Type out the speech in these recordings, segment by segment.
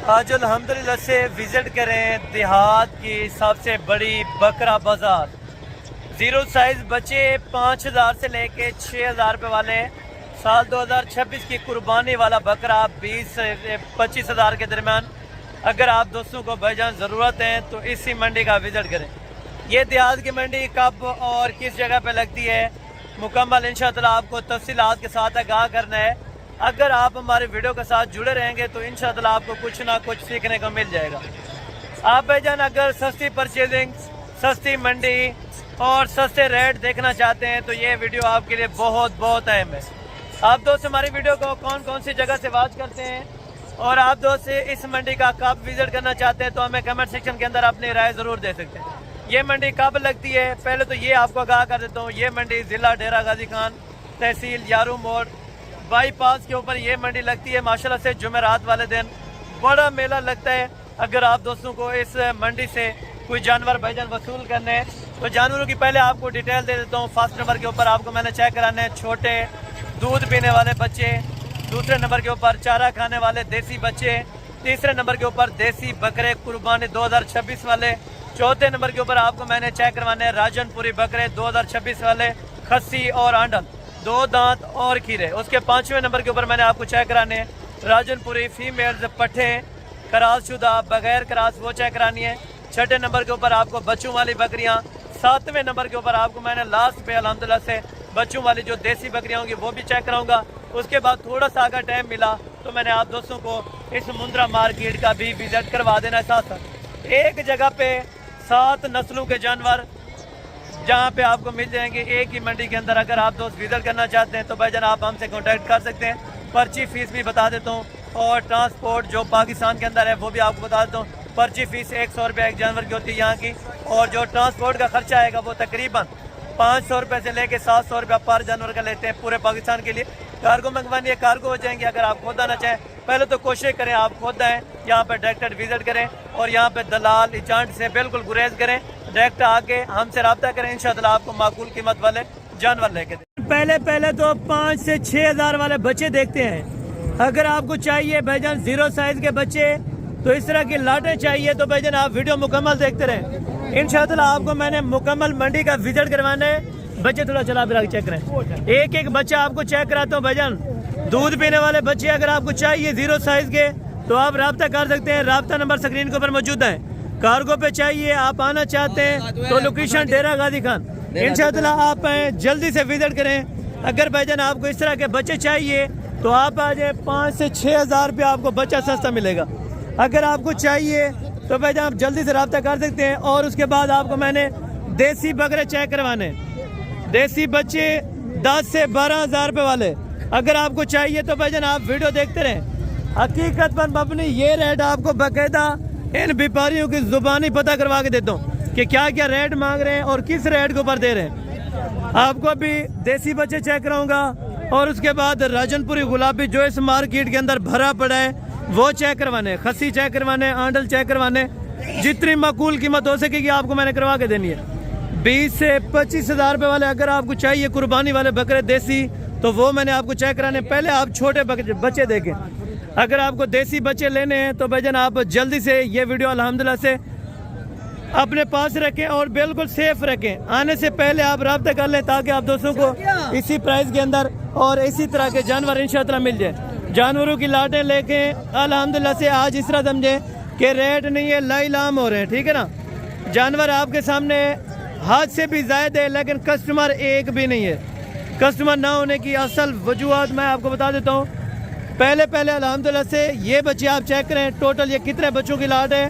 आज अल्हम्दुलिल्लाह से विज़िट करें देहात की सबसे बड़ी बकरा बाज़ार। ज़ीरो साइज़ बच्चे 5000 से लेके 6000 रुपये वाले, साल 2026 की कुर्बानी वाला बकरा 20 से 25 हज़ार के दरमियान। अगर आप दोस्तों को भाईजान ज़रूरत है तो इसी मंडी का विज़िट करें। ये देहात की मंडी कब और किस जगह पे लगती है मुकम्मल इंशाअल्लाह आपको तफसीलात के साथ आगाह करना है। अगर आप हमारे वीडियो के साथ जुड़े रहेंगे तो इंशाअल्लाह आपको कुछ ना कुछ सीखने को मिल जाएगा। आप भाईजान अगर सस्ती परचेजिंग, सस्ती मंडी और सस्ते रेट देखना चाहते हैं तो ये वीडियो आपके लिए बहुत बहुत अहम है। आप दोस्त हमारी वीडियो को कौन कौन सी जगह से वॉच करते हैं और आप दोस्त इस मंडी का कब विज़िट करना चाहते हैं तो हमें कमेंट सेक्शन के अंदर अपनी राय ज़रूर दे सकते हैं। ये मंडी कब लगती है पहले तो ये आपको आगाह कर देता हूँ। ये मंडी ज़िला डेरा गाजी खान, तहसील यारू मोड़, बाईपास के ऊपर ये मंडी लगती है। माशाल्लाह से जुमेरात वाले दिन बड़ा मेला लगता है। अगर आप दोस्तों को इस मंडी से कोई जानवर भाईजान वसूल करने हैं तो जानवरों की पहले आपको डिटेल दे देता हूँ। फर्स्ट नंबर के ऊपर आपको मैंने चेक कराने हैं छोटे दूध पीने वाले बच्चे, दूसरे नंबर के ऊपर चारा खाने वाले देसी बच्चे, तीसरे नंबर के ऊपर देसी बकरे कुर्बानी 2026 वाले, चौथे नंबर के ऊपर आपको मैंने चेक करवाने हैं राजनपुरी बकरे 2026 वाले, खस्सी और आंडल, 2 दांत और खीरे। उसके 5वें नंबर के ऊपर मैंने आपको चेक कराने हैं राजनपुरी फीमेल्स पट्ठे क्रास शुदा बगैर क्रास, वो चेक करानी है। 6ठे नंबर के ऊपर आपको बच्चों वाली बकरियां। 7वें नंबर के ऊपर आपको मैंने लास्ट पे अल्हम्दुलिल्लाह से बच्चों वाली जो देसी बकरियां होंगी वो भी चेक कराऊंगा। उसके बाद थोड़ा सा अगर टाइम मिला तो मैंने आप दोस्तों को इस मुंद्रा मार्केट का भी विजिट करवा देना है। साथ साथ एक जगह पे 7 नस्लों के जानवर जहाँ पे आपको मिल जाएंगे एक ही मंडी के अंदर। अगर आप दोस्त विजिट करना चाहते हैं तो भाईजान आप हमसे कांटेक्ट कर सकते हैं। पर्ची फीस भी बता देता हूँ और ट्रांसपोर्ट जो पाकिस्तान के अंदर है वो भी आपको बता देता हूँ। पर्ची फीस 100 रुपये एक जानवर की होती है यहाँ की, और जो ट्रांसपोर्ट का खर्चा आएगा वो तकरीबन 500 रुपये से लेके 700 रुपये पर जानवर का लेते हैं पूरे पाकिस्तान के लिए। कार्गो मंगवानी है, कार्गो हो जाएंगे। अगर आप खुद आना चाहें पहले तो कोशिश करें आप खुद आएँ, यहाँ पर डायरेक्ट विजिट करें और यहाँ पे दलाल एजेंट से बिल्कुल गुरेज करें। डायरेक्ट आके हमसे रब्ता करें, इंशाअल्लाह आपको माकूल कीमत वाले जानवर लेके दें। पहले तो 5 से 6 हज़ार वाले बच्चे देखते हैं। अगर आपको चाहिए भाईजान ज़ीरो साइज़ के बच्चे तो इस तरह की लाटें चाहिए तो भाईजान आप वीडियो मुकम्मल देखते रहें। इंशाअल्लाह आपको मैंने मुकम्मल मंडी का विजिट करवाना है। बच्चे थोड़ा चला फिर चेक करें, एक एक बच्चा आपको चेक कराता हूँ भाईजान। दूध पीने वाले बच्चे अगर आपको चाहिए ज़ीरो साइज़ के तो आप रब्ता कर सकते हैं। रब्ता नंबर स्क्रीन के ऊपर मौजूद है। कार्गो पे चाहिए, आप आना चाहते हैं तो लोकेशन डेरा गाजी खान। इंशाअल्लाह आप जल्दी से विजिट करें। अगर भाईजान आपको इस तरह के बच्चे चाहिए तो आप आ जाए, 5 से 6 हज़ार रुपये आपको बच्चा सस्ता मिलेगा। अगर आपको चाहिए तो भाईजान आप जल्दी से रब्ता कर सकते हैं। और उसके बाद आपको मैंने देसी बकरे चेक करवाने, देसी बच्चे 10 से 12 हज़ार रुपये वाले। अगर आपको चाहिए तो भाईजान आप वीडियो देखते रहें। हकीकत पर अपनी ये रेट आपको बाकायदा इन व्यापारियों की जुबानी पता करवा के देता हूँ कि क्या क्या रेट मांग रहे हैं और किस रेट के ऊपर दे रहे हैं। आपको अभी देसी बच्चे चेक कराऊंगा और उसके बाद राजनपुरी गुलाबी जो इस मार्केट के अंदर भरा पड़ा है वो चेक करवाने, खस्सी चेक करवाने, आंडल चेक करवाने। जितनी माकूल कीमत हो सकेगी आपको मैंने करवा के देनी है। 20 से 25 हज़ार रुपये वाले अगर आपको चाहिए कुर्बानी वाले बकरे देसी तो वो मैंने आपको चेक कराने। पहले आप छोटे बच्चे देखें। अगर आपको देसी बच्चे लेने हैं तो भाईजान आप जल्दी से ये वीडियो अल्हम्दुलिल्लाह से अपने पास रखें और बिल्कुल सेफ रखें। आने से पहले आप रब्ता कर लें ताकि आप दोस्तों को इसी प्राइस के अंदर और इसी तरह के जानवर इंशाअल्लाह मिल जाए। जानवरों की लाटें लेके अल्हम्दुलिल्लाह से आज इस तरह समझें कि रेट नहीं है, लाई लाम हो रहे हैं, ठीक है ना। जानवर आपके सामने हाथ से भी ज़ायद है लेकिन कस्टमर एक भी नहीं है। कस्टमर ना होने की असल वजूहत मैं आपको बता देता हूँ। पहले अल्हम्दुलिल्लाह से ये बच्चे आप चेक करें टोटल ये कितने बच्चों की लाट है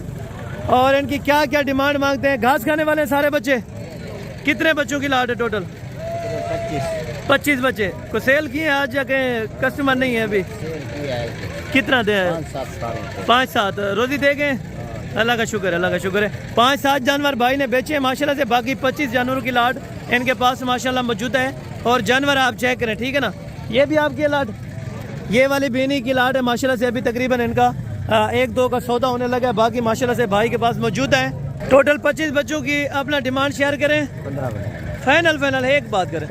और इनकी क्या क्या डिमांड मांगते हैं। घास खाने वाले सारे बच्चे कितने बच्चों की लाट है टोटल? 25 बच्चे को सेल किए आज जाके, कस्टमर नहीं है अभी। कितना दे? 5-7 रोजी दे गए। अल्लाह का शुक्र है, अल्लाह का शुक्र है। 5-7 जानवर भाई ने बेचे माशाल्लाह से। बाकी 25 जानवरों की लाट इनके पास माशाल्लाह मौजूद है। और जानवर आप चेक करें, ठीक है ना। ये भी आपकी लाट, ये वाली बेनी की लाट है माशाल्लाह से। अभी तकरीबन इनका 1-2 का सौदा होने लगा है। बाकी माशाल्लाह से भाई के पास मौजूद है। टोटल 25 बच्चों की अपना डिमांड शेयर करें। फाइनल एक बात करें,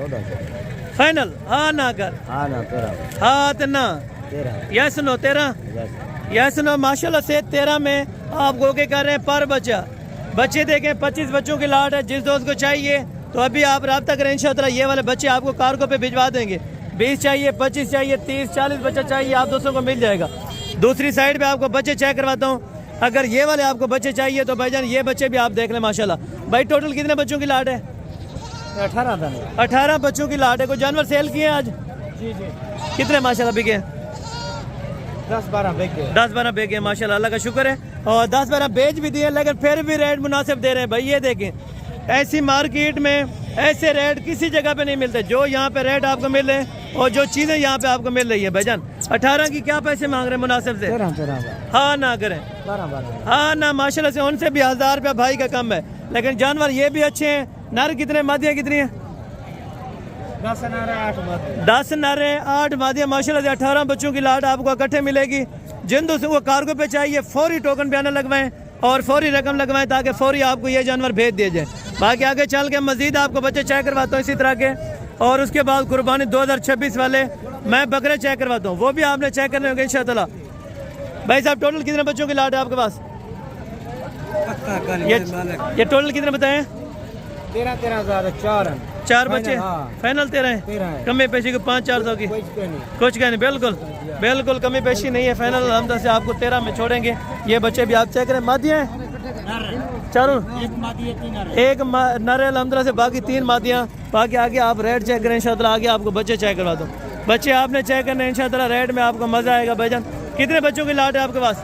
फाइनल हाँ ना कर, हाँ ना 13, हाँ ना 13, यस नो 13। यह सुनो माशाल्लाह से 13 में आप गोगे कर रहे हैं पर बच्चा। बच्चे देखें 25 बच्चों की लाट है। जिस दोस्त को चाहिए तो अभी आप रब्ता करें, इंशाअल्लाह ये वाले बच्चे आपको कार्गो पे भिजवा देंगे। 20 चाहिए, 25 चाहिए, 30, 40 बच्चा चाहिए, आप दोस्तों को मिल जाएगा। दूसरी साइड पे आपको बच्चे चेक करवाता हूँ। अगर ये वाले आपको बच्चे चाहिए तो भाईजान ये बच्चे भी आप देख लें माशाल्लाह। भाई टोटल कितने बच्चों की लाट है? 18 बच्चों की लाट है। कोई जानवर सेल किए आज? जी जी। कितने माशाल्लाह बिके? 10-12 बिके। 10-12 बिके माशाल्लाह, अल्लाह का शुक्र है। और 10-12 बेच भी दिए, लेकिन फिर भी रेट मुनासिब दे रहे हैं भाई। ये देखें, ऐसी मार्केट में ऐसे रेट किसी जगह पे नहीं मिलते जो यहाँ पे रेट आपको मिल रहे हैं और जो चीज़ें यहाँ पे आपको मिल रही है भाईजान। 18 की क्या पैसे मांग रहे हैं मुनासिब से? 13 हाँ ना करें, 12 हाँ ना माशाल्लाह से उनसे भी 1000 रुपया भाई का कम है। लेकिन जानवर ये भी अच्छे हैं। नर कितने, मादियाँ कितनी है? 10 नारे 8 मादियाँ। 10 नारे 8 मादियाँ माशाल्लाह से। 18 बच्चों की लाट आपको इकट्ठे मिलेगी। जिन दोस्तों को कार्गो पे चाहिए फौरी टोकन पे आना लगवाएं और फौरी रकम लगवाएं ताकि फौरी आपको ये जानवर भेज दिए जाए। बाकी आगे चल के मजीद आपको बच्चे चेक करवाता हूँ इसी तरह के। और उसके बाद कुर्बानी 2026 वाले मैं बकरे चेक करवाता हूँ, वो भी आपने चेक करने होंगे इंशाअल्लाह। भाई साहब टोटल कितने बच्चों की लाट है आपके पास? ये टोटल कितने बताए? 13,000 4 बच्चे फाइनल 13 है। कमी पेशी को 5-400 की कुछ कहने, बिल्कुल बिल्कुल कमी पेशी नहीं है। फाइनल अलहमद से आपको 13 में छोड़ेंगे। ये बच्चे भी आप चेक करें। मादियाँ हैं चारों, एक नर अलहमद से, बाकी 3 मादियाँ। बाकी आगे आप रेट चेक करें इंशाअल्लाह। आगे आपको बच्चे चेक करवा दो। बच्चे आपने चेक करने इंशाअल्लाह, रेट में आपको मजा आएगा भाईजान। कितने बच्चों की लाट है आपके पास?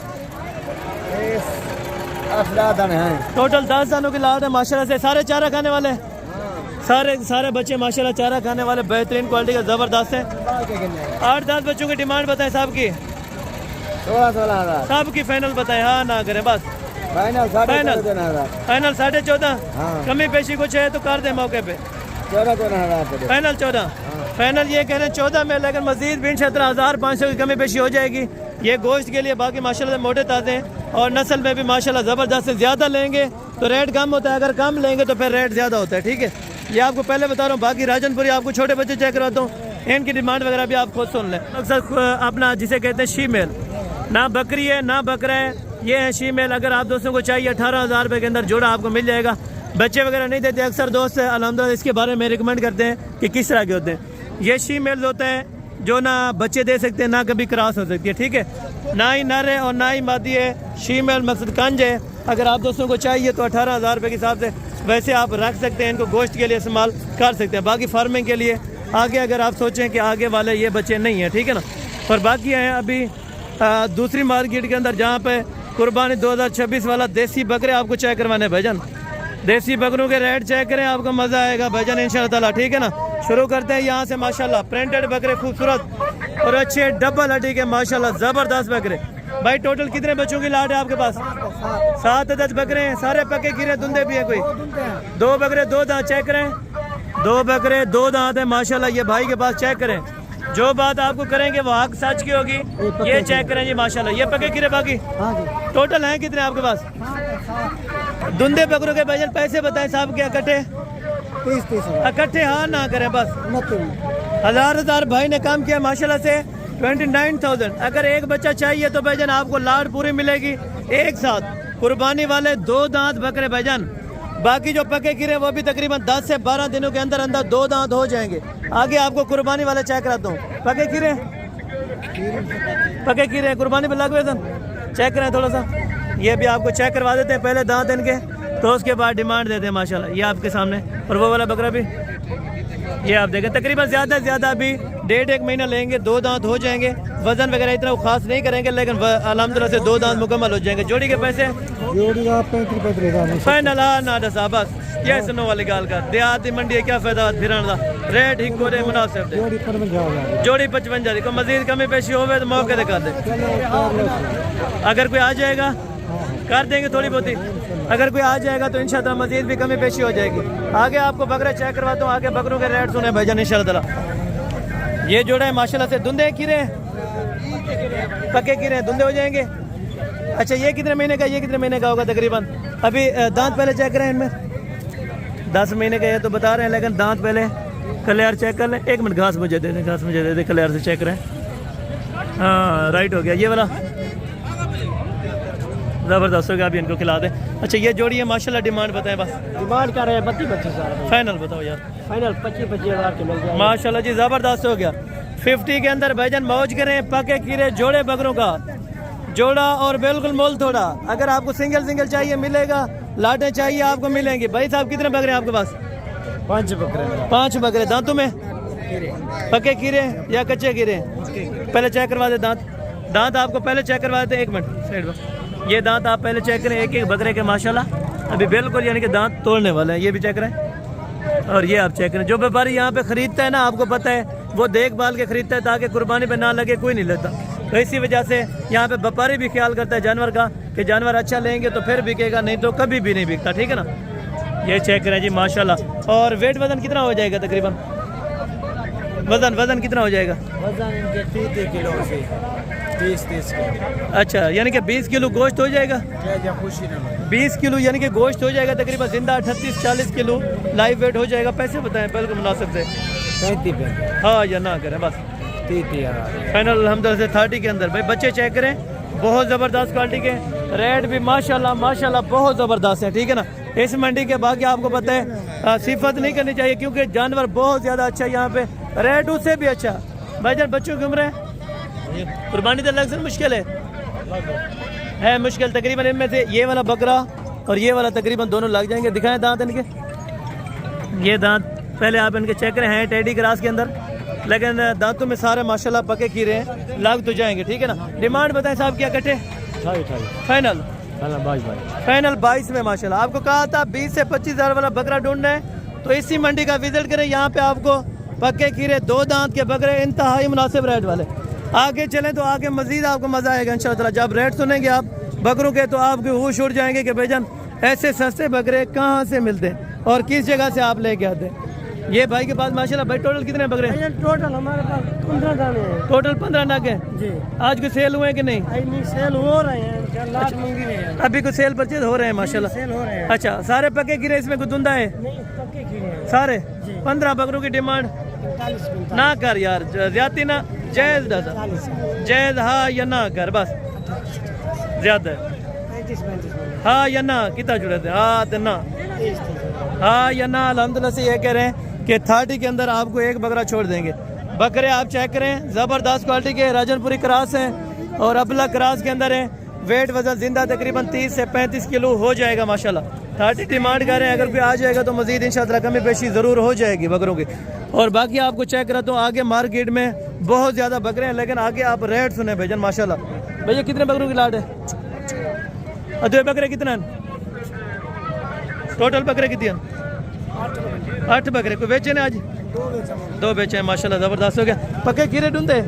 8-10 दाने हैं। टोटल 10 दानों की लाट है माशाल्लाह से। सारे चारा खाने वाले, सारे बच्चे माशाल्लाह चारा खाने वाले, बेहतरीन क्वालिटी का, जबरदस्त है। 8-10 बच्चों की डिमांड बताएं साहब की? 16,000 साहब की फाइनल बताएं, हाँ ना करें बस। फाइनल 14,500। कमी पेशी कुछ है तो कर दे मौके पे। 14,000 फाइनल 14। फाइनल ये कह रहे हैं 14 में, लेकिन मजीद भी 17,500 की कमी पेशी हो जाएगी। ये गोश्त के लिए बाकी माशाल्लाह से मोटे ताजे हैं और नस्ल में भी माशाल्लाह ज़बरदस्त है। ज़्यादा लेंगे तो रेट कम होता है, अगर कम लेंगे तो फिर रेट ज़्यादा होता है। ठीक है, ये आपको पहले बता रहा हूँ। बाकी राजनपुरी आपको छोटे बच्चे चेक करवाता हूँ, इनकी डिमांड वगैरह भी आप खुद सुन लें। अक्सर अपना जिसे कहते हैं शीमेल, ना बकरी है ना बकरा है, ये है शीमेल। अगर आप दोस्तों को चाहिए 18,000 रुपये के अंदर जोड़ा आपको मिल जाएगा। बच्चे वगैरह नहीं देते, अक्सर दोस्त अल्हम्दुलिल्लाह इसके बारे में रिकमेंड करते हैं कि किस तरह के होते हैं। ये शीमेल होते हैं जो ना बच्चे दे सकते हैं ना कभी क्रॉस हो सकती है। ठीक है, ना ही नर है और ना ही मादी है। शीमेल मकसद कंज है। अगर आप दोस्तों को चाहिए तो 18,000 रुपये के हिसाब से वैसे आप रख सकते हैं, इनको गोश्त के लिए इस्तेमाल कर सकते हैं। बाकी फार्मिंग के लिए आगे अगर आप सोचें कि आगे वाले ये बच्चे नहीं हैं, ठीक है ना। पर बाकी हैं अभी दूसरी मार्केट के अंदर जहाँ पे कुर्बानी 2026 वाला देसी बकरे आपको चेक करवाने भाईजान। देसी बकरों के रेट चेक करें, आपको मज़ा आएगा भाईजान इंशाअल्लाह ताला। ठीक है ना, शुरू करते हैं यहाँ से। माशाल्लाह प्रिंटेड बकरे खूबसूरत और अच्छे डबल हड्डी के माशाल्लाह ज़बरदस्त बकरे। भाई टोटल कितने बच्चों की लाट है आपके पास? 7 अदद बकरे हैं, सारे पके गिरे, धुंधे भी है कोई? 2 बकरे 2 दांत चेक करें। 2 बकरे 2 दांत है माशाल्लाह। ये भाई के पास चेक करें, जो बात आपको करेंगे वो हक सच की होगी। ये चेक करें जी माशाल्लाह, ये पके गिरे। बाकी टोटल हैं कितने आपके पास? धुंधे बकरों के भाईजान पैसे बताएं साहब के इकट्ठे? 30 इकट्ठे हाँ ना करें बस। 1000 भाई ने काम किया माशाल्लाह से। 29,000। अगर एक बच्चा चाहिए तो भाईजान आपको लाट पूरी मिलेगी एक साथ। कुर्बानी वाले 2 दांत बकरे भाईजान, बाकी जो पके गिरे वो भी तकरीबन 10 से 12 दिनों के अंदर अंदर 2 दांत हो जाएंगे। आगे आपको कुर्बानी वाले चेक कराता हूँ। पके गिरे कुर्बानी पे लग गए, चेक करें थोड़ा सा। ये भी आपको चेक करवा देते हैं पहले दांत इनके, तो उसके बाद डिमांड देते हैं माशाल्लाह। ये आपके सामने। और वो वाला बकरा भी ये आप देखें, तकरीबन ज़्यादा से ज़्यादा अभी 1.5 महीना लेंगे, 2 दांत हो जाएंगे। वजन वगैरह इतना खास नहीं करेंगे, लेकिन अल्हम्दुलिल्लाह से 2 दांत मुकम्मल हो जाएंगे। जोड़ी के पैसे फाइनल ना दसा बस। ये सुनो वाली गाल का देहाती मंडी है, क्या फायदा फिर रेट ही कोरे मुनासिब। जोड़ी 55 को मजीद कमी पेशी हो तो मौके दिखा दे। अगर कोई आ जाएगा कर देंगे थोड़ी बहुत ही। अगर कोई आ जाएगा तो इंशाअल्लाह मजीद भी कमी पेशी हो जाएगी। आगे आपको बकरा चेक करवाता हूँ। आगे बकरों के रेट सुने भाईजान इंशाअल्लाह। ये जोड़ा है माशाल्लाह से। धुंधे गिरे पके गिरे धुंधे हो जाएंगे। अच्छा ये कितने महीने का, ये कितने महीने का होगा तकरीबन? अभी दांत पहले चेक करें इनमें। 10 महीने का ये तो बता रहे हैं, लेकिन दांत पहले कलियार चेक कर लें। 1 मिनट घास मुझे दे दें, घास मुझे दे दें, कलियार से चेक करें। हाँ राइट हो गया। ये वाला ज़बरदस्त हो गया, अभी इनको खिला दें। अच्छा ये जोड़ी है माशाल्लाह, डिमांड बताएं बस। डिमांड कर रहे हैं 32-25 हज़ार। फाइनल बताओ यार। फाइनल 25-25 हज़ार के मिल जाएगा माशाल्लाह जी, ज़बरदस्त हो गया। 50 के अंदर भाईजान मौज करें, पके कीरे जोड़े बकरों का जोड़ा और बिल्कुल मोल थोड़ा। अगर आपको सिंगल सिंगल चाहिए मिलेगा, लाटें चाहिए आपको मिलेंगी। भाई साहब कितने बकरे हैं आपके पास? 5 बकरे। 5 बकरे। दांतों में पके कीरे या कच्चे कीरे? पहले चेक करवा दे दांत। दांत आपको पहले चेक करवा देते हैं, 1 मिनट साइड पर। ये दांत आप पहले चेक करें एक एक बकरे के माशाल्लाह अभी बिल्कुल यानी कि दांत तोड़ने वाले हैं। ये भी चेक करें और ये आप चेक करें। जो व्यापारी यहाँ पे खरीदता है ना, आपको पता है वो देखभाल के खरीदता है ताकि कुर्बानी पे ना लगे, कोई नहीं लेता। तो इसी वजह से यहाँ पे व्यापारी भी ख्याल करता है जानवर का कि जानवर अच्छा लेंगे तो फिर बिकेगा, नहीं तो कभी भी नहीं बिकता। ठीक है ना, ये चेक करें जी माशाल्लाह। और वेट वजन कितना हो जाएगा तकरीबन? वजन कितना हो जाएगा? वजन इनके 30 किलो से 30 किलो। अच्छा यानी कि 20 किलो गोश्त हो जाएगा। 20 किलो यानी कि गोश्त हो जाएगा तकरीबन जिंदा 38-40 किलो लाइव वेट हो जाएगा। पैसे बताएं बिल्कुल मुनासिब से। 35 पे। हाँ या ना करें बस। 30 हज़ार फाइनल अल्हम्दुलिल्लाह से 30 के अंदर। भाई बच्चे चेक करें, बहुत ज़बरदस्त क्वालिटी के, रेट भी माशाल्लाह माशाल्लाह बहुत ज़बरदस्त है। ठीक है ना, इस मंडी के बाकी आपको पता है सिफत नहीं करनी चाहिए क्योंकि जानवर बहुत ज़्यादा अच्छा है यहाँ पे, रेट उससे भी अच्छा। भाईजान बच्चों की उम्र है, कुर्बानी तो लग मुश्किल है मुश्किल। तकरीबन इनमें से ये वाला बकरा और ये वाला तकरीबन दोनों लग जाएंगे। दिखाएं दांत इनके, ये दांत पहले आप इनके चेक करें, हैं टेडी क्रास के अंदर, लेकिन दांतों में सारे माशाल्लाह पके कीरे हैं, लाग तो जाएंगे। ठीक है ना, डिमांड बताएं साहब क्या कटे? फाइनल 22 में माशाल्लाह। आपको कहा था 20 से 25 हज़ार वाला बकरा ढूंढना है तो इसी मंडी का विजिट करें। यहाँ पे आपको पक्के कीरे 2 दांत के बकरे इंतहाई मुनासिब रेट वाले। आगे चलें तो आगे मजीद आपको मजा आएगा इंशाअल्लाह। जब रेट सुनेंगे आप बकरों के तो आपके होश उड़ जाएंगे कि भाईजान ऐसे सस्ते बकरे कहाँ से मिलते हैं और किस जगह से आप लेके आते हैं। ये भाई के पास माशाल्लाह। भाई टोटल कितने बकरे हैं? टोटल हमारे पास 15 दाने हैं। टोटल 15 नग है जी। आज कोई सेल हुए हैं कि नहीं? नहीं सेल हो रहे हैं, लाख मंगी रहे हैं। अभी कुछ सेल परचेज हो रहे हैं माशाल्लाह। सेल हो रहे हैं। अच्छा सारे पके कीरे इसमें कुछ धुंधा है? नहीं पक्के कीड़े हैं सारे 15 बकरों की डिमांड 45 ना कर यार, ज्यादा ना, जायज दादा, जायज हाँ या ना कर बस, ज्यादा 35 हाँ या ना कितना जुड़े थे? हाँ तो ना, हाँ या ना। अल्हम्दुलिल्लाह से ये कह रहे हैं कि 30 के अंदर आपको एक बकरा छोड़ देंगे। बकरे आप चेक करें, ज़बरदस्त क्वालिटी के राजनपुरी क्रास हैं और अबला क्रास के अंदर है। वेट वजन जिंदा तकरीबन 30 से 35 किलो हो जाएगा माशाल्लाह। 30 डिमांड कर रहे हैं, अगर कोई आ जाएगा तो मजीद इंशाअल्लाह कमी पेशी ज़रूर हो जाएगी बकरों की। और बाकी आपको चेक कराता हूँ, आगे मार्केट में बहुत ज़्यादा बकरे हैं लेकिन आगे आप रेट सुने भाईजान माशाल्लाह। भैया कितने बकरों की लाट है? अदे बकरे कितने हैं टोटल? बकरे कितने हैं? 8 बकरे। कोई बेचे ने आज? 2 बेचे हैं माशाल्लाह, ज़बरदस्त हो गया। पक्के कीरे ढूंढे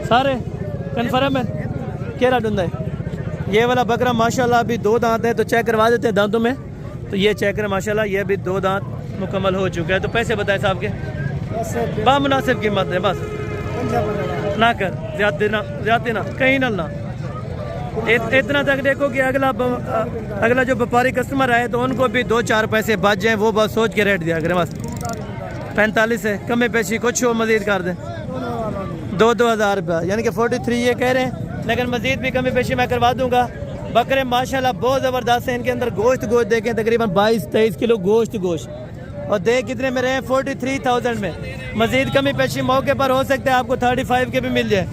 सारे कन्फर्म है? केरा ढूंढा है? ये वाला बकरा माशाल्लाह अभी 2 दांत है तो चेक करवा देते हैं दांतों में। तो ये चेक करें माशाल्लाह, ये भी 2 दांत मुकम्मल हो चुका है। तो पैसे बताए साहब के? बामुनासिब कीमत है बस, ना कर ज्यादा ना कहीं ना। इतना तक देखो कि अगला जो व्यापारी कस्टमर आए तो उनको भी 2-4 पैसे बच जाएं, वो बस सोच के रेट दिया करें बस। 45 है, कमी पेशी कुछ हो मजीद कर दें, 2-2 हज़ार रुपया यानी कि 43 ये कह रहे हैं, लेकिन मजीद भी कमी पेशी मैं करवा दूंगा। बकरे माशाल्लाह बहुत ज़बरदस्त है, इनके अंदर गोश्त देखें तकरीबन 22-23 किलो गोश्त और देख कितने में रहे 43,000 में। मजीद कमी पेशी मौके पर हो सकता है, आपको 35 के भी मिल जाए,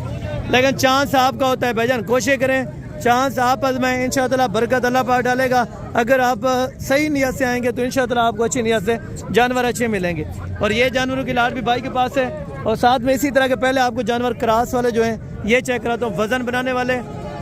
लेकिन चांस आपका होता है भाईजान। कोशिश करें, चांस आप आजमाएं, इंशाअल्लाह बरकत अल्लाह पाक डालेगा। अगर आप सही नियत से आएंगे तो इंशाअल्लाह आपको अच्छी नियत से जानवर अच्छे मिलेंगे। और ये जानवरों की लाट भी भाई के पास है। और साथ में इसी तरह के पहले आपको जानवर क्रास वाले जो हैं ये चेक कराता हूँ, वज़न बनाने वाले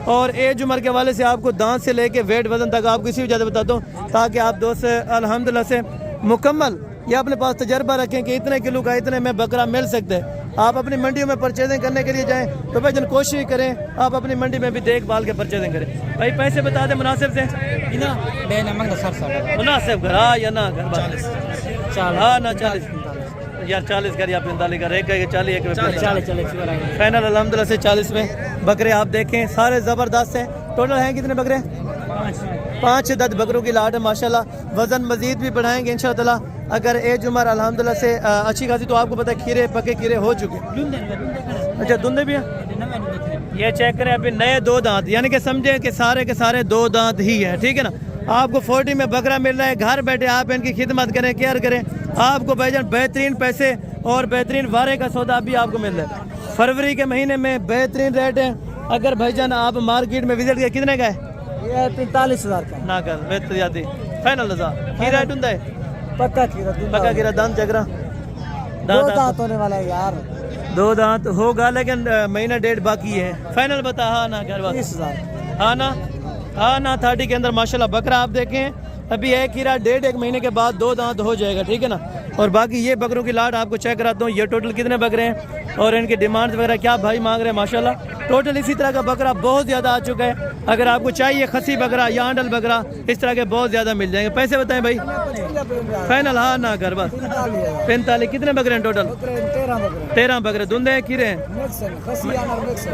और एज उम्र के वाले से आपको दांत से लेके वेट वज़न तक आपको इसी वजह से बताता हूँ ताकि आप दोस्त अल्हम्दुलिल्लाह से मुकम्मल ये अपने पास तजर्बा रखें कि इतने किलो का इतने में बकरा मिल सकता है। आप अपनी मंडियों में परचेजिंग करने के लिए जाएं तो भाई जन कोशिश करें आप अपनी मंडी में भी देखभाल के परचेजिंग करें। भाई पैसे बता दें मुनासिब से मुनासिब कर हाँ या ना कर हाँ ना 40 यार 40 कर या 45 कर, एक 40 फाइनल अल्हम्दुलिल्लाह से 40 में बकरे आप देखें सारे ज़बरदस्त हैं। टोटल हैं कितने बकरे? 5 10 बकरों की लाट है माशाल्लाह। वज़न मजीद भी बढ़ाएंगे इंशाअल्लाह। अगर एज उम्र अल्हम्दुलिल्लाह से अच्छी खासी तो आपको पता है खीरे पके खीरे हो चुके। अच्छा धुंधे भी हैं, ये चेक करें अभी नए 2 दांत, यानी कि समझे कि सारे के सारे 2 दांत ही हैं, ठीक है ना। आपको 40 में बकरा मिल रहा है, घर बैठे आप इनकी खिदमत करें, केयर करें, आपको भाईजान बेहतरीन पैसे और बेहतरीन वारे का सौदा भी आपको मिल रहा है। फरवरी के महीने में बेहतरीन रेट है। अगर भाईजान आप मार्केट में विजिट किया, कितने का है? ये 45,000 का ना कर बेहतर जाती फाइनल लजा की रेट होता है? पक्का खीरा पक्का गिरा दांत चकरा 2 दांत होने वाला है यार। 2 दांत होगा, लेकिन महीना 1.5 बाकी है। फाइनल बता। हाँ ना घर बात 30,000। हाँ ना 30 के अंदर माशाल्लाह बकरा आप देखें। अभी एक हीरा 1.5 महीने के बाद 2 दांत हो जाएगा, ठीक है ना। और बाकी ये बकरों की लाट आपको चेक कराता हूँ। ये टोटल कितने बकरे हैं और इनकी डिमांड वगैरह क्या भाई मांग रहे हैं माशाल्लाह। टोटल इसी तरह का बकरा बहुत ज़्यादा आ चुका है। अगर आपको चाहिए खसी बकरा या आंडल बकरा, इस तरह के बहुत ज़्यादा मिल जाएंगे। पैसे बताएं भाई फाइनल। हाँ ना घर बस 45। कितने बकरे हैं टोटल? 13 बकरे। धुंधे हैं खीरे हैं?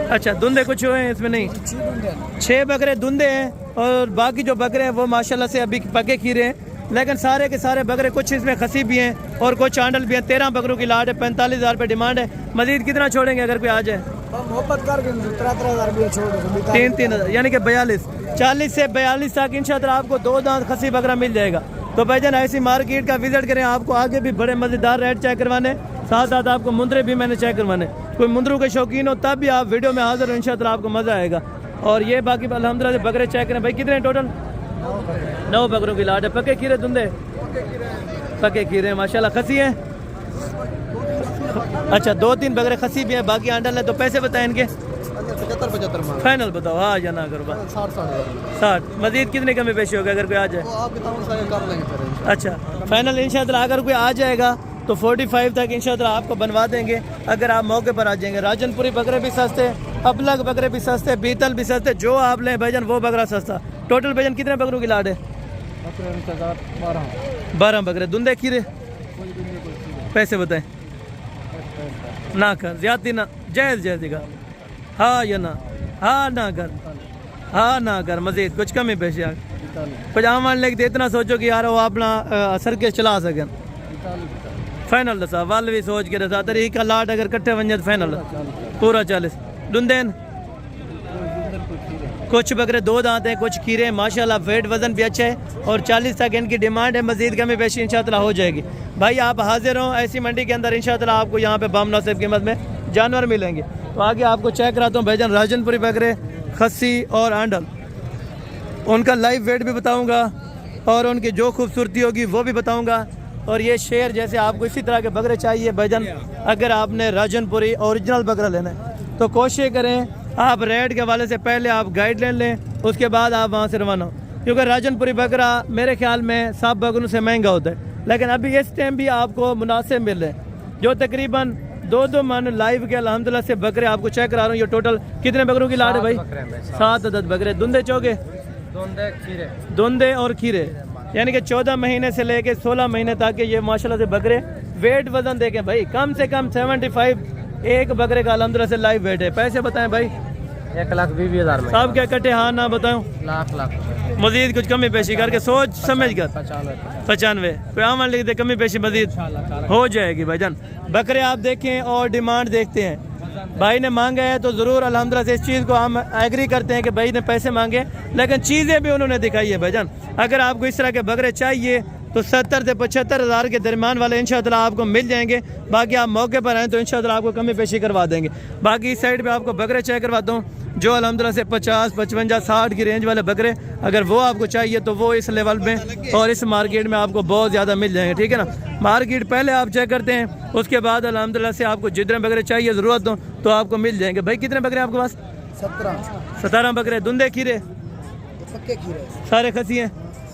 अच्छा धुंधे कुछ हुए हैं इसमें? नहीं, 6 बकरे धुंधे हैं और बाकी जो बकरे हैं वो माशाल्लाह से अभी पके खीरे हैं। लेकिन सारे के सारे बकरे, कुछ इसमें खसी भी हैं और कुछ आंडल भी हैं। 13 बकरों की लाट है, 45,000 रुपये डिमांड है। मजीद कितना छोड़ेंगे अगर कोई आ जाए? मोहब्बत कर 3,000 यानी कि 42। 40 से 42 तक इंशाअल्लाह आपको 2 दांत खसी बकरा मिल जाएगा। तो भाईजान ऐसी मार्केट का विजिट करें। आपको आगे भी बड़े मज़ेदार रेट चेक करवाने, साथ साथ आपको मुंदरे भी मैंने चेक करवाने। कोई मुंदरों के शौकीन हो तब भी आप वीडियो में हाजिर हो, इंशाअल्लाह आपको मज़ा आएगा। और ये बाकी अल्हम्दुलिल्लाह बकरे चेक करें भाई। कितने टोटल? 9 बकरों की लाट है। पके खीरे धुंधे? पके खीरे माशाल्लाह। खसी हैं? अच्छा 2-3 बकरे खसी भी हैं, बाकी आंडल है। तो पैसे बताएं इनके? 75 फाइनल बताओ। हाँ या ना करो 60। मजीद कितने कमी पेशी होगा अगर कोई आ जाए? अच्छा फाइनल इंशाअल्लाह अगर कोई आ जाएगा तो 45 तक इंशाअल्लाह आपको बनवा देंगे अगर आप मौके पर आ जाएंगे। राजनपुरी बकरे भी सस्ते, अबलग बकरे भी सस्ते, बीतल भी सस्ते, जो आप लें भाईजान वो बकरा सस्ता। टोटल भाईजान कितने बकरों की लाट है? 12 बकरे। धुंधे खीरे? पैसे बताएं ना कर ज्यादा ना, जायज़ जायज़ का। हाँ या ना? हाँ ना कर, हाँ ना कर। मजीद कुछ कमी पेश यार पजामा लेके इतना सोचो कि यार वो अपना असर के चला सकें। फाइनल दसा वाल भी सोच के दसा तरीका लाट अगर कट्ठे वंजे फाइनल पूरा 40। धुंधेन? कुछ बकरे 2 दांत हैं, कुछ खीरे माशाल्लाह। वेट वजन भी अच्छा है और 40 तक इनकी डिमांड है। मजीद कमी पेशी इंशाअल्लाह हो जाएगी। भाई आप हाजिर हो ऐसी मंडी के अंदर, इंशाअल्लाह आपको यहाँ पे बामुनासिब कीमत में जानवर मिलेंगे। तो आगे आपको चेक कराता हूँ भाईजान राजनपुरी बकरे, खस्सी और आंडल, उनका लाइव वेट भी बताऊँगा और उनकी जो खूबसूरती होगी वो भी बताऊँगा। और ये शेर जैसे आपको इसी तरह के बकरे चाहिए भाईजान, अगर आपने राजनपुरी ओरिजिनल बकरा लेना है तो कोशिश करें आप रेट के हवाले से पहले आप गाइडलाइन लें, उसके बाद आप वहाँ से रवाना हो। क्योंकि राजनपुरी बकरा मेरे ख्याल में सब बकरों से महंगा होता है, लेकिन अभी इस टाइम भी आपको मुनासिब मिल रहे हैं। जो तकरीबन 2 मन लाइव के अल्हम्दुलिल्लाह से बकरे आपको चेक करा रहा हूँ। ये टोटल कितने बकरों की लाट है भाई? 7 अदद बकरे। धुंधे चौके? धुंधे और खीरे, यानी कि 14 महीने से लेके 16 महीने तक ये माशाल्लाह से बकरे। वेट वजन देखें भाई, कम से कम 75 एक बकरे का अल्हम्दुलिल्लाह से लाइव वेट है। पैसे बताएं भाई? 1,20,000 में सब क्या कटे? हाँ ना बताऊं? लाख मजीद कुछ कमी पेशी करके सोच समझ कर 95 कोई आमन लिख दे, कमी पेशी मजीद हो जाएगी भाईजान। बकरे आप देखें और डिमांड देखते हैं। भाई ने मांगा है तो ज़रूर अल्हम्दुलिल्लाह से इस चीज़ को हम एग्री करते हैं कि भाई ने पैसे मांगे, लेकिन चीज़ें भी उन्होंने दिखाई है भाईजान। अगर आपको इस तरह के बकरे चाहिए तो 70 से 75 हज़ार के दरमियान वाले इंशाअल्लाह आपको मिल जाएंगे। बाकी आप मौके पर आएँ तो इंशाअल्लाह आपको कमी पेशी करवा देंगे। बाकी इस साइड पे आपको बकरे चेक करवाता हूँ जो अल्हम्दुलिल्लाह से 50, 55, 60 की रेंज वाले बकरे, अगर वो आपको चाहिए तो वो इस लेवल में और इस मार्केट में आपको बहुत ज़्यादा मिल जाएंगे, ठीक है ना। मार्केट पहले आप चेक करते हैं, उसके बाद अल्हम्दुलिल्लाह से आपको जितने बकरे चाहिए ज़रूरत हो तो आपको मिल जाएंगे। भाई कितने बकरे आपके पास? 17 बकरे। धुंधे खीरे? सारे खसी हैं?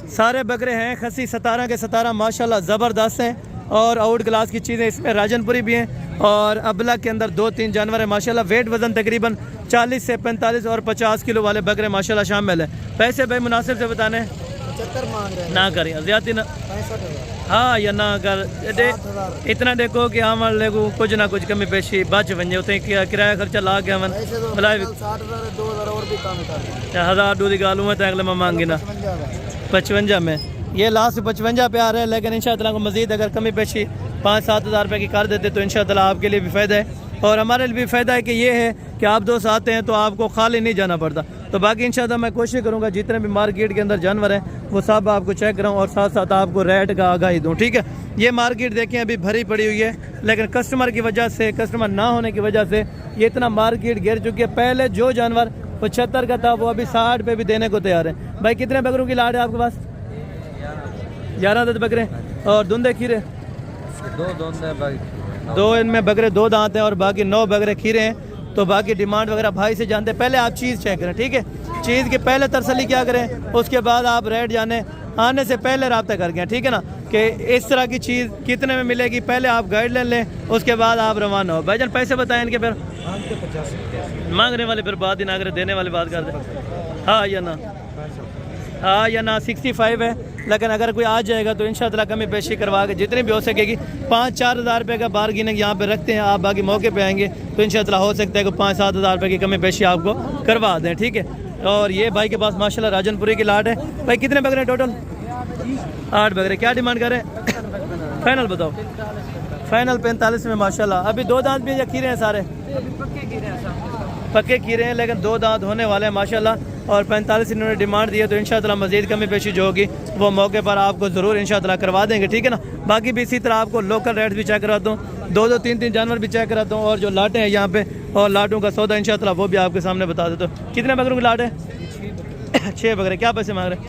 सारे बकरे हैं खसी, 17 के 17 माशाल्लाह ज़बरदस्त हैं और आउट क्लास की चीज़ें इसमें राजनपुरी भी हैं और अबला के अंदर 2-3 जानवर हैं माशाल्लाह। वेट वजन तकरीबन 40 से 45 और 50 किलो वाले बकरे माशाल्लाह शामिल हैं। पैसे भाई मुनासिब से बताने? 75 मांग रहे हैं ना करिए ज़्यादा ना। 65,000। हाँ या ना कर इतना देखो कि हमारे लेगो कुछ ना कुछ कमी पेशी बच वजे उतने किराया खर्चा ला के हमन भला 60,000 2,000 और भी कम कर 1000 दूध गाल हुआ तो अगले में मांगी ना 55 में। ये लास्ट 55 पे आ रहा है, लेकिन इंशाअल्लाह को मज़ीद अगर कमी पेशी 5-7 हज़ार रुपये की कर देते तो इंशाअल्लाह आपके लिए भी फ़ायदा है। और हमारे लिए भी फ़ायदा है कि ये है कि आप दोस्त आते हैं तो आपको खाली नहीं जाना पड़ता। तो बाकी इंशाल्लाह मैं कोशिश करूँगा जितने भी मार्केट के अंदर जानवर हैं वो सब आपको चेक कराऊँ और साथ साथ आपको रेट का आगाही दूँ, ठीक है। ये मार्केट देखें अभी भरी पड़ी हुई है, लेकिन कस्टमर की वजह से, कस्टमर ना होने की वजह से ये इतना मार्केट गिर चुकी है। पहले जो जानवर 75 का था वो अभी 60 पे भी देने को तैयार है। भाई कितने बकरों की लाट है आपके पास? 11 दस बकरे। और धुंधे खीरे? 2 इनमें बकरे 2 दांत हैं और बाकी 9 बकरे खीरे हैं। तो बाकी डिमांड वगैरह भाई से जानते हैं। पहले आप चीज़ चेक करें, ठीक है। चीज़ के पहले तसल्ली क्या करें, उसके बाद आप रेट जाने। आने से पहले रब्ता करके, ठीक है ना, कि इस तरह की चीज़ कितने में मिलेगी, पहले आप गाइडलाइन लें, उसके बाद आप रवाना हो। भाईजान पैसे बताएं इनके, फिर मांगने वाले फिर बात ही ना करें, देने वाले बात कर दें। हाँ या ना, हाँ या ना। 65 है, लेकिन अगर कोई आ जाएगा तो इंशाअल्लाह कमी पेशी करवा के जितनी भी हो सकेगी। 5-4 हज़ार रुपये का बारगेनिंग यहाँ पे रखते हैं। आप बाकी मौके पे आएंगे तो इंशाअल्लाह हो सकता है कि 5-7 हज़ार रुपये की कमी पेशी आपको करवा दें, ठीक है। और ये भाई के पास माशाल्लाह राजनपुरी की लाट है। भाई कितने बकरे टोटल? 8 बकरे। क्या डिमांड करें? फाइनल बताओ। फाइनल 45 में माशाल्लाह। अभी 2 दांत भी या खीरे हैं सारे? पक्के खीरे हैं, लेकिन 2 दांत होने वाले हैं माशाल्लाह। और 45 इन्होंने डिमांड दी है, तो इंशाअल्लाह मज़ीद कमी पेशी जो होगी वो मौके पर आपको ज़रूर इंशाअल्लाह करवा देंगे, ठीक है ना। बाकी भी इसी तरह आपको लोकल रेट्स भी चेक कराता हूँ, 2-2, 3-3 जानवर भी चेक कराता हूँ, और जो लाटें हैं यहाँ पे और लाटों का सौदा इंशाअल्लाह वो भी आपके सामने बता देता हूँ। कितने बकरों की लाट है? 6 बकरे। क्या पैसे मांग रहे हैं?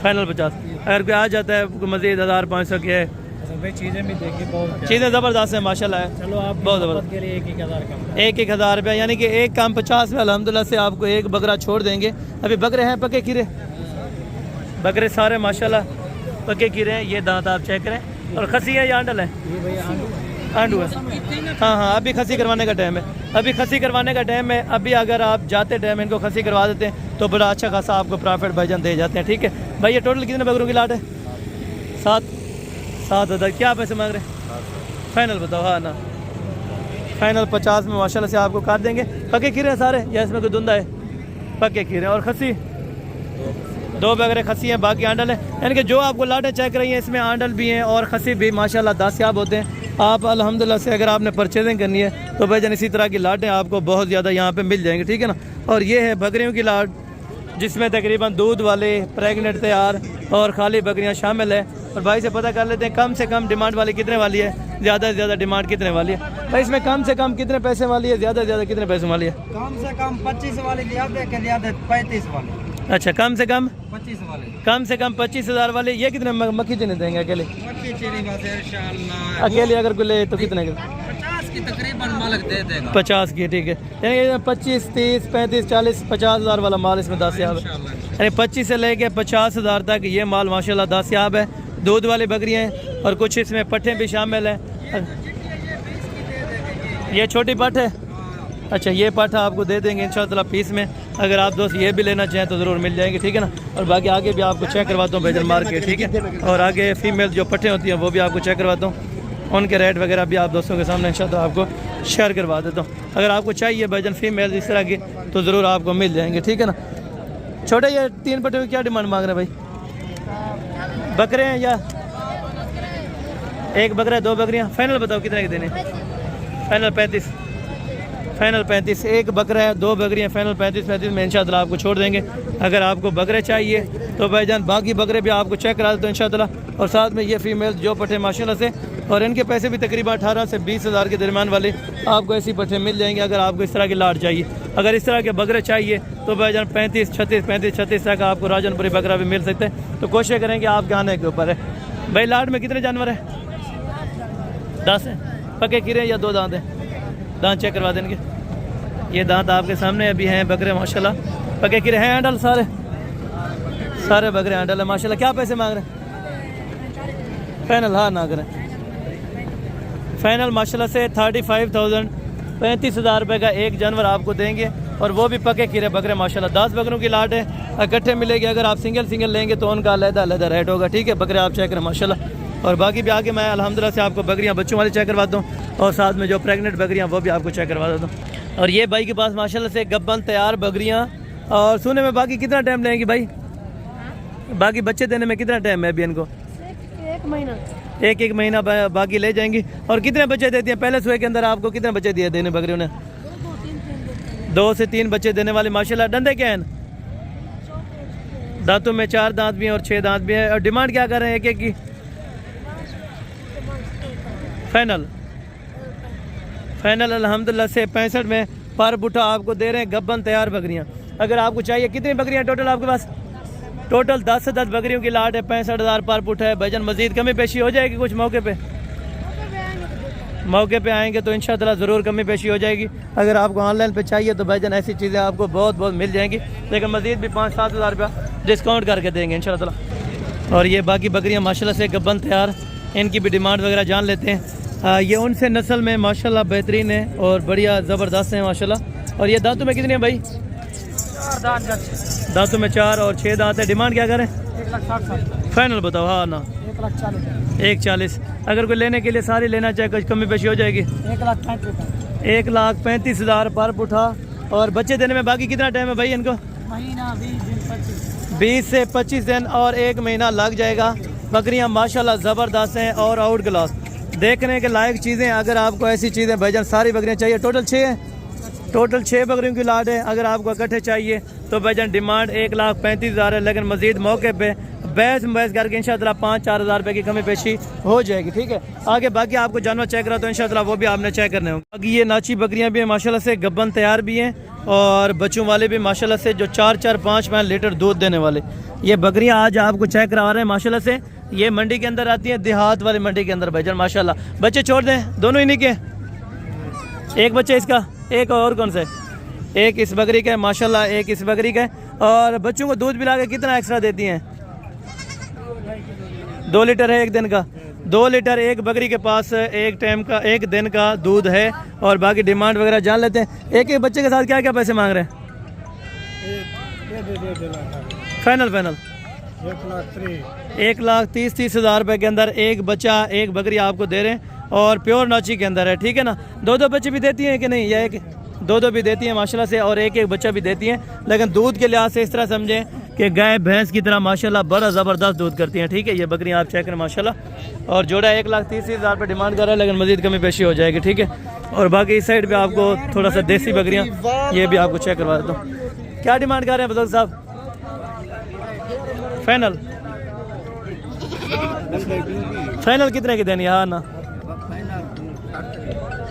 फाइनल 50। अगर कोई आ जाता है मज़ीद 1500 की है। चीज़ें भी देखिए, बहुत चीज़ें ज़बरदस्त है माशाल्लाह है। चलो आप बहुत ज़बरदस्त। 1,000 रुपया, यानी कि एक काम 50 में अल्हम्दुलिल्लाह से आपको एक बकरा छोड़ देंगे। अभी बकरे हैं पक्के खीरे? बकरे सारे माशाल्लाह पक्के खीरे हैं। ये दांत आप चेक करें। और खसी है या आंडल है? आंडू है। हाँ हाँ, अभी खसी करवाने का टाइम है। अभी खसी करवाने का टाइम है। अभी अगर आप जाते टाइम इनको खसी करवा देते हैं तो बड़ा अच्छा खासा आपको प्रॉफिट भाईजान दे जाते हैं, ठीक है। भाई ये टोटल कितने बकरों की लाट है? 7 हज़ार। क्या पैसे मांग रहे हैं? फाइनल बताओ। हाँ ना, फाइनल 50 में माशाल्लाह से आपको काट देंगे। पक्के खीरे हैं सारे या इसमें कोई धुंधा है? पक्के खीरे। और खसी? 2 बकरे खसी हैं, बाकी आंडल है। यानी कि जो आपको लाटें चेक रही हैं इसमें आंडल भी हैं और खसी भी माशाल्लाह दस्याब होते हैं। आप अल्हम्दुलिल्लाह से अगर आपने परचेजिंग करनी है तो भाईजान इसी तरह की लाटें आपको बहुत ज़्यादा यहाँ पे मिल जाएंगी, ठीक है ना। और ये है बकरियों की लाट, जिसमें तकरीबन दूध वाले, प्रेगनेंट तैयार और खाली बकरियाँ शामिल है। और भाई से पता कर लेते हैं कम से कम डिमांड वाली कितने वाली है, ज़्यादा से ज़्यादा डिमांड कितने वाली है। भाई इसमें कम से कम कितने पैसे वाली है, ज़्यादा से ज़्यादा कितने पैसे वाली है? कम से कम 25 वाली लिया दे, 35 वाली। अच्छा, कम से कम 25 वाले। कम से कम 25 हज़ार वाले। ये कितने मक्खी चने देंगे अकेले? मक्खी चीनी बस इंशाअल्लाह। अकेले अगर कोई ले तो कितने के? 50 की तकरीबन मालिक दे देगा। 50 की, ठीक है। यानी 25, 30, 35, 40, 50 हज़ार वाला माल इसमें दस्याब है। यानी 25 से लेके 50 हज़ार तक ये माल माशाल्लाह दस्याब है। दूध वाली बकरियाँ हैं और कुछ इसमें पट्ठे भी शामिल हैं। ये छोटी पट्ठ है? अच्छा, ये पाठा आपको दे देंगे इंशाअल्लाह पीस में। अगर आप दोस्त ये भी लेना चाहें तो ज़रूर मिल जाएंगे, ठीक है ना। और बाकी आगे भी आपको चेक करवाता हूँ भाईजान मार्केट, ठीक है। और आगे फीमेल जो पट्टे होती हैं वो भी आपको चेक करवाता हूँ, उनके रेट वगैरह भी आप दोस्तों के सामने इंशाअल्लाह आपको शेयर करवा देता हूँ। अगर आपको चाहिए भाईजान फीमेल इस तरह की तो ज़रूर आपको मिल जाएंगे, ठीक है ना। छोटे ये 3 पट्टे में क्या डिमांड मांग रहे हैं भाई? बकरे हैं या एक बकरा 2 बकरियाँ? फाइनल बताओ कितने के देने? फाइनल 35। फाइनल 35। एक बकरा है, 2 बकरियाँ, फाइनल 35 में इंशाअल्लाह आपको छोड़ देंगे। अगर आपको बकरे चाहिए तो भाईजान बाकी बकरे भी आपको चेक करा देते हैं इंशाअल्लाह। और साथ में ये फीमेल जो पट्टे माशाल्लाह से, और इनके पैसे भी तकरीबन 18 से 20 हज़ार के दरमियान वाले आपको ऐसी पट्टे मिल जाएंगे। अगर आपको इस तरह की लाट चाहिए, अगर इस तरह के बकरे चाहिए तो भाईजान 35, 36 तक आपको राजनपुरी बकरा भी मिल सकते हैं। तो कोशिश करेंगे आपके आने के ऊपर है। भाई लाट में कितने जानवर हैं? 10 हैं। पक्के खीरे या 2 दांत हैं? दांत चेक करवा देंगे। ये दांत आपके सामने अभी हैं बकरे माशाल्लाह। पक्के खीरे हैं, आंडल सारे बकरे आंडल है माशाल्लाह। क्या पैसे मांग रहे हैं? फाइनल हाँ ना करें। फाइनल माशाल्लाह से 35,000, 35 हज़ार रुपये का एक जानवर आपको देंगे। और वो भी पक्के खीरे बकरे माशाल्लाह। 10 बकरों की लाट है, इकट्ठे मिलेगी। अगर आप सिंगल लेंगे तो उनका अलग रेट होगा, ठीक है। बकरे आप चेक करें माशाल्लाह। और बाकी भी आगे मैं अल्हम्दुलिल्लाह से आपको बकरियां बच्चों वाली चेक करवाता हूँ और साथ में जो प्रेग्नेंट बकरियां वो भी आपको चेक करवा देता हूँ। और ये भाई के पास माशाल्लाह से गब्बन तैयार बकरियां। और सोने में बाकी कितना टाइम लेंगी भाई? बाकी बच्चे देने में कितना टाइम है अभी इनको? 1 महीना। एक एक महीना बाकी ले जाएंगी। और कितने बच्चे देती हैं पहले सुबह के अंदर? आपको कितने बच्चे दिए देने बकरियों ने? 2 से 3 बच्चे देने वाले माशाल्लाह। डंडे क्या हैं? दांतों में 4 दांत भी हैं और 6 दांत भी हैं। और डिमांड क्या कर रहे हैं एक एक की? फाइनल अल्हम्दुलिल्लाह से 65 में पर बुठा आपको दे रहे हैं गब्बन तैयार बकरियां। अगर आपको चाहिए, कितनी बकरियां टोटल आपके पास? टोटल 10 से 10 बकरियों की लाट है, 65,000 पर बुठा है। भाईजान मजीद कमी पेशी हो जाएगी कुछ मौके पे आएंगे तो इंशाअल्लाह ज़रूर कमी पेशी हो जाएगी। अगर आपको ऑनलाइन पे चाहिए तो भाईजान ऐसी चीज़ें आपको बहुत बहुत मिल जाएंगी, लेकिन मजीद भी 5-7 हज़ार रुपया डिस्काउंट करके देंगे इंशाअल्लाह। और ये बाकी बकरियां माशाल्लाह से गब्बन तैयार, इनकी भी डिमांड वगैरह जान लेते हैं। ये उनसे नस्ल में माशाल्लाह बेहतरीन है और बढ़िया ज़बरदस्त है माशाल्लाह। और ये दांतों में कितनी है भाई? 4 दांत। दांतों में 4 और 6 दांत है। डिमांड क्या करें? 1,60,000 फाइनल बताओ। हाँ ना 1,40,000 1,40। अगर कोई लेने के लिए सारी लेना चाहे कुछ कमी पेशी हो जाएगी? 1,35,000 पर पुठा। और बच्चे देने में बाकी कितना टाइम है भाई इनको? महीना 20 दिन 25 20 से 25 दिन और 1 महीना लग जाएगा। बकरियां माशाल्लाह ज़बरदस्त हैं और आउट क्लास, देखने के लायक चीज़ें। अगर आपको ऐसी चीज़ें भाईजान सारी बकरियां चाहिए, टोटल 6 है, टोटल 6 बकरियों की लाट है। अगर आपको इकट्ठे चाहिए तो भाईजान डिमांड 1,35,000 है, लेकिन मजीद मौके पे बहस करके इंशाअल्लाह 5-4 हज़ार रुपये की कमी पेशी हो जाएगी। ठीक है, आगे बाकी आपको जानवर चेक करा तो इंशाअल्लाह वो भी आपने चेक करने होंगे। बाकी ये नाची बकरियां भी हैं माशाल्लाह से, गब्बन तैयार भी हैं और बच्चों वाले भी माशाल्लाह से, जो 4-4, 5-5 लीटर दूध देने वाले ये बकरियां आज आपको चेक करा रहे हैं माशाल्लाह से। ये मंडी के अंदर आती है, देहात वाली मंडी के अंदर भाईजान माशाल्लाह। बच्चे छोड़ दें, दोनों इन्हीं के। एक बच्चा इसका, एक और कौन सा है? एक इस बकरी का है माशाल्लाह, एक इस बकरी का है। और बच्चों को दूध पिला के कितना एक्स्ट्रा देती हैं? 2 लीटर है एक दिन का। 2 लीटर एक बकरी के पास एक टाइम का, एक दिन का दूध है। और बाकी डिमांड वगैरह जान लेते हैं। एक एक बच्चे के साथ क्या क्या पैसे मांग रहे हैं? फाइनल 1,30,000 रुपये के अंदर एक बच्चा, एक बकरी आपको दे रहे हैं और प्योर नाची के अंदर है। ठीक है ना? 2-2 बच्चे भी देती हैं कि नहीं? या एक 2-2 भी देती हैं माशाल्लाह से, और एक एक बच्चा भी देती हैं। लेकिन दूध के लिहाज से इस तरह समझें कि गाय भैंस की तरह माशाल्लाह बड़ा ज़बरदस्त दूध करती हैं। ठीक है, ये बकरियां आप चेक करें माशाल्लाह। और जोड़ा 1,30,000 रुपये डिमांड कर रहा है, लेकिन मजीद कमी पेशी हो जाएगी। ठीक है, और बाकी इस साइड पे आपको थोड़ा सा देसी बकरियां, ये भी आपको चेक करवा देता हूँ। क्या डिमांड कर रहे हैं बुजुर्ग साहब? फाइनल कितने की देनी है? हाँ ना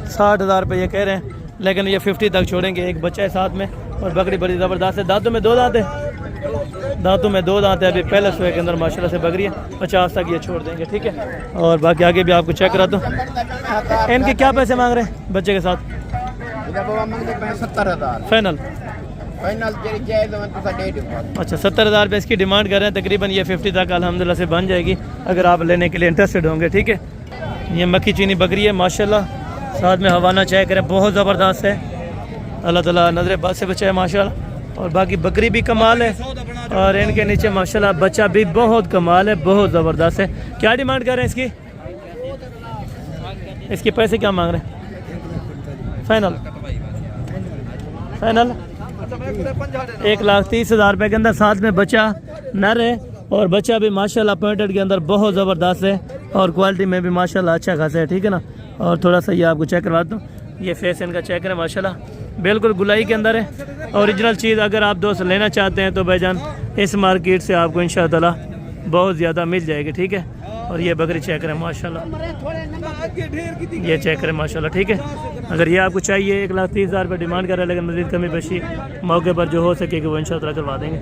60,000 रुपये ये कह रहे हैं, लेकिन ये 50 तक छोड़ेंगे। एक बच्चा है साथ में और बकरी बड़ी ज़बरदस्त है। दांतों में 2 दांत है, दांतों में 2 दांत है। अभी पहले सुबह के अंदर माशाल्लाह से बकरी है, 50 तक ये छोड़ देंगे। ठीक है, और बाकी आगे भी आपको चेक कराता हूँ। इनके क्या पैसे मांग रहे हैं बच्चे के साथ? 70,000 फाइनल फाइनल। अच्छा 70,000 रुपये इसकी डिमांड कर रहे हैं। तकरीबन ये 50 तक अल्हम्दुलिल्लाह से बन जाएगी अगर आप लेने के लिए इंटरेस्टेड होंगे। ठीक है, ये मक्खी चीनी बकरी है माशाल्लाह, साथ में हवाना चेक करें, बहुत ज़बरदस्त है। अल्लाह ताला नजर बद से बचाए माशाल्लाह। और बाकी बकरी भी कमाल है और इनके नीचे माशाल्लाह बच्चा भी बहुत कमाल है, बहुत ज़बरदस्त है। क्या डिमांड कर रहे हैं इसकी? इसके पैसे क्या मांग रहे हैं? फाइनल 1,30,000 रुपये के अंदर, साथ में बच्चा नर है और बच्चा भी माशाल्लाह पॉइंटेड के अंदर बहुत ज़बरदस्त है और क्वालिटी में भी माशाल्लाह अच्छा खासा है। ठीक है ना? और थोड़ा सा ये आपको चेक करवाता हूँ। ये फेस इनका चेक करें माशाल्लाह, बिल्कुल गुलाई के अंदर है। ओरिजिनल चीज़ अगर आप दोस्त लेना चाहते हैं तो भाईजान इस मार्केट से आपको इंशाअल्लाह बहुत ज़्यादा मिल जाएगी। ठीक है, और ये बकरी चेक करें माशाल्लाह, ये चेक करें माशाल्लाह। ठीक है, अगर ये आपको चाहिए 1,30,000 रुपये डिमांड कर रहा है, लेकिन मज़ीद कमी पेशी मौके पर जो हो सकेगी वो इंशाअल्लाह करवा देंगे।